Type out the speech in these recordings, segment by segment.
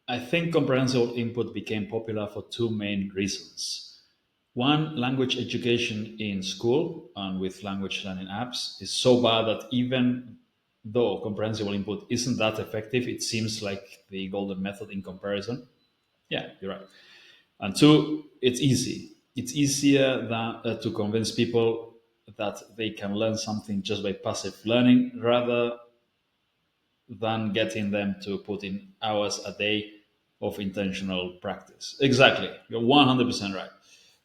I think comprehensible input became popular for two main reasons. One, language education in school and with language learning apps is so bad that even though comprehensible input isn't that effective, it seems like the golden method in comparison. Yeah, you're right. And two, it's easy. It's easier to convince people that they can learn something just by passive learning rather than getting them to put in hours a day of intentional practice. Exactly. You're 100% right.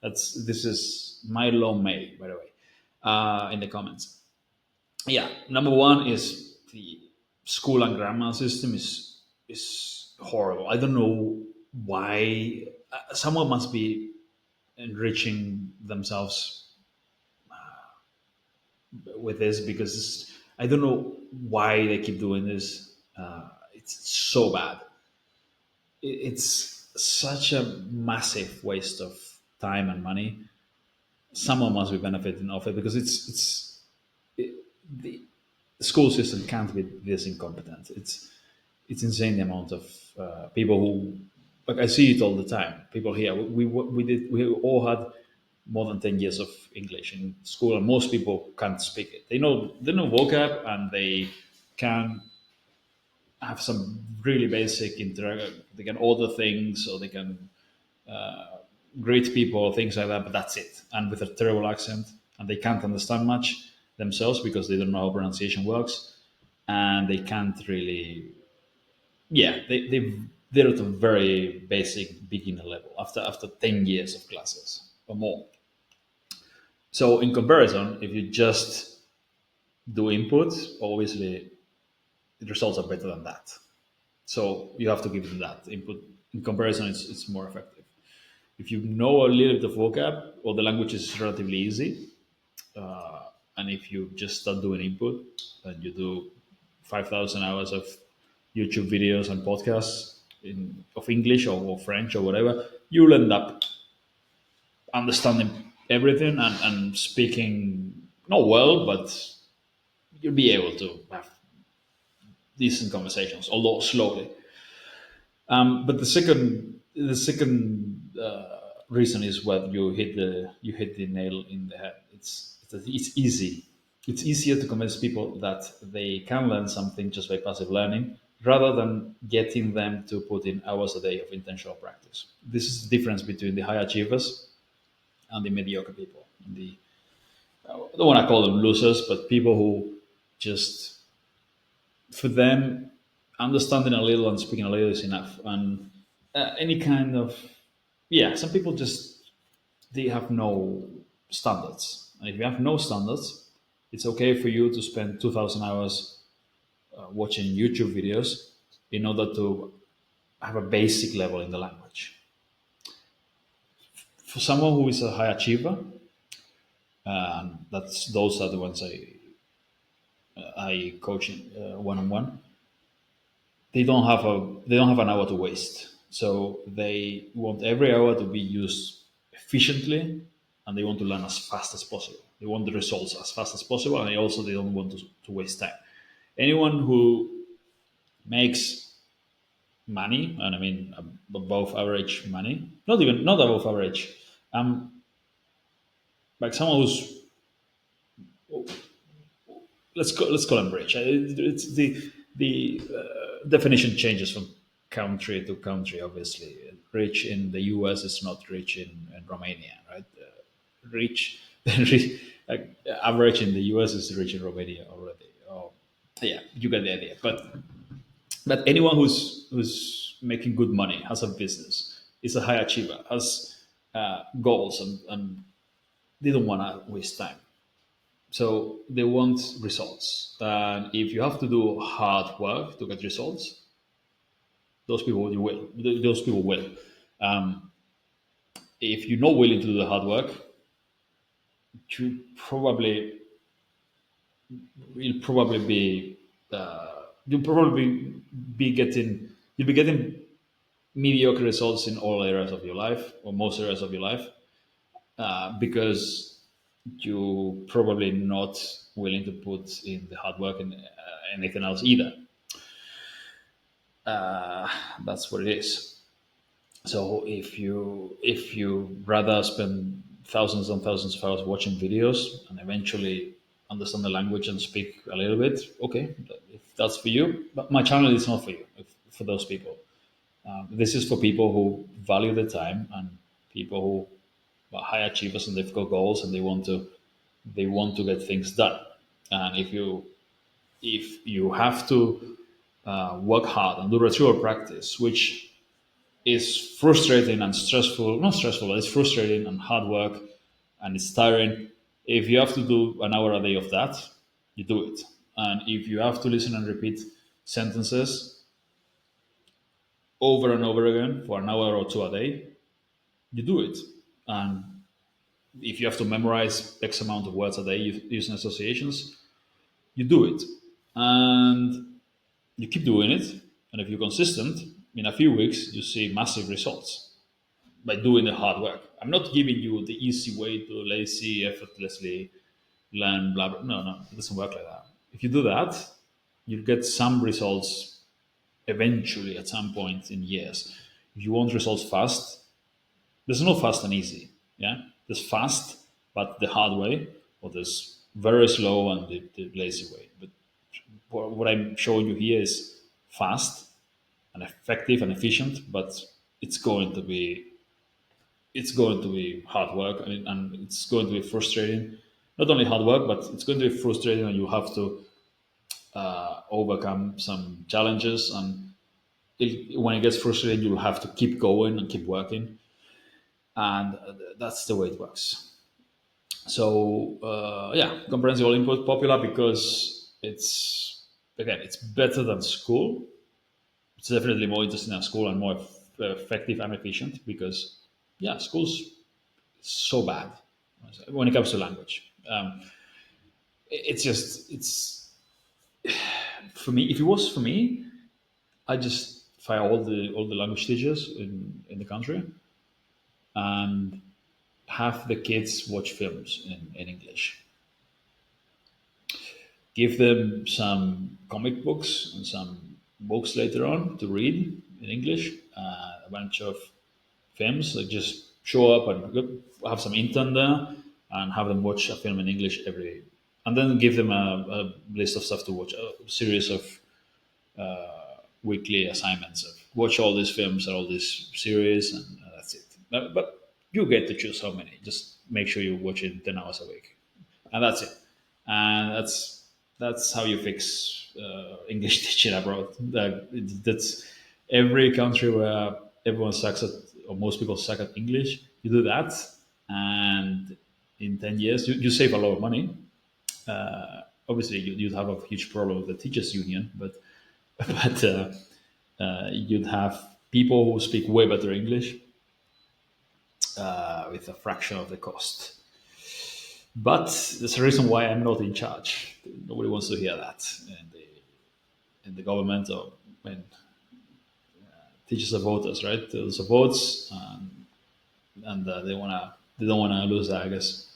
This is my low May, by the way, in the comments. Yeah, number one is the school and grammar system is horrible. I don't know why. Someone must be enriching themselves with this because I don't know why they keep doing this. It's so bad. It's such a massive waste of time and money. Someone must be benefiting of it because the school system can't be this incompetent. It's insane the amount of people who like I see it all the time. People here we all had more than 10 years of English in school, and most people can't speak it. They know vocab and they can have some really basic interaction. They can order things or they can greet people, things like that, but that's it. And with a terrible accent, and they can't understand much themselves because they don't know how pronunciation works, and they can't really, yeah, they're at a very basic beginner level after 10 years of classes or more. So in comparison, if you just do input, obviously the results are better than that. So you have to give them that input. In comparison, it's more effective. If you know a little bit of vocab or the language is relatively easy, and if you just start doing input and you do 5,000 hours of YouTube videos and podcasts of English or French or whatever, you'll end up understanding everything and speaking not well, but you'll be able to have decent conversations, although slowly. But the second reason is what you hit the nail in the head. It's easy. It's easier to convince people that they can learn something just by passive learning rather than getting them to put in hours a day of intentional practice. This is the difference between the high achievers and the mediocre people. I don't want to call them losers, but people who just for them, understanding a little and speaking a little is enough. And any kind of yeah, some people just they have no standards, and if you have no standards, it's okay for you to spend 2,000 hours watching YouTube videos in order to have a basic level in the language. For someone who is a high achiever, those are the ones I coach one on one. They don't have an hour to waste. So they want every hour to be used efficiently, and they want to learn as fast as possible. They want the results as fast as possible, and they don't want to waste time. Anyone who makes money, and I mean above average money, not above average, um, like someone who's let's call them rich. It's the definition changes from country to country. Obviously, rich in the U.S. is not rich in Romania, right? Rich, like, average in the U.S. is rich in Romania already. Oh, yeah, you get the idea. But anyone who's making good money, has a business, is a high achiever, has goals, and they don't want to waste time. So they want results. And if you have to do hard work to get results, those people will. Um, if you're not willing to do the hard work, you probably you'll probably be you'll probably be getting you'll be getting mediocre results in all areas of your life or most areas of your life because you probably not willing to put in the hard work and anything else either. uh, that's what it is. So if you rather spend thousands and thousands of hours watching videos and eventually understand the language and speak a little bit, okay, if that's for you. But my channel is not for you. For those people, this is for people who value the time and people who are high achievers and they've got goals and they want to get things done. And if you have to work hard and do retrieval practice, which is frustrating and stressful, not stressful, but it's frustrating and hard work and it's tiring. If you have to do an hour a day of that, you do it. And if you have to listen and repeat sentences over and over again for an hour or two a day, you do it. And if you have to memorize X amount of words a day using associations, you do it. And you keep doing it. And if you're consistent, in a few weeks, you see massive results by doing the hard work. I'm not giving you the easy way to lazy, effortlessly learn, blah, blah. No, no, it doesn't work like that. If you do that, you'll get some results eventually at some point in years. If you want results fast, there's no fast and easy. Yeah, there's fast, but the hard way, or there's very slow and the lazy way. But what I'm showing you here is fast and effective and efficient, but it's going to be it's going to be hard work and it's going to be frustrating. Not only hard work, but it's going to be frustrating, and you have to overcome some challenges. And when it gets frustrating, you'll have to keep going and keep working, and that's the way it works. So yeah, comprehensible input popular because it's better than school. It's definitely more interesting than school and more effective and efficient because yeah, school's so bad when it comes to language. It's for me. If it was for me, I just fire all the language teachers in the country and have the kids watch films in English. Give them some comic books and some books later on to read in English. A bunch of films. Like just show up and have some intern there and have them watch a film in English every, and then give them a list of stuff to watch, a series of weekly assignments of watch all these films and all these series, and that's it. But you get to choose how many. Just make sure you watch it 10 hours a week, and that's it. And that's how you fix English teaching abroad. That's every country where everyone sucks at, or most people suck at English. You do that, and in 10 years, you save a lot of money. Obviously, you'd have a huge problem with the teachers' union, but you'd have people who speak way better English with a fraction of the cost. But there's a reason why I'm not in charge. Nobody wants to hear that in the government or when teachers are voters, right? There's a votes, and they don't wanna lose that, I guess.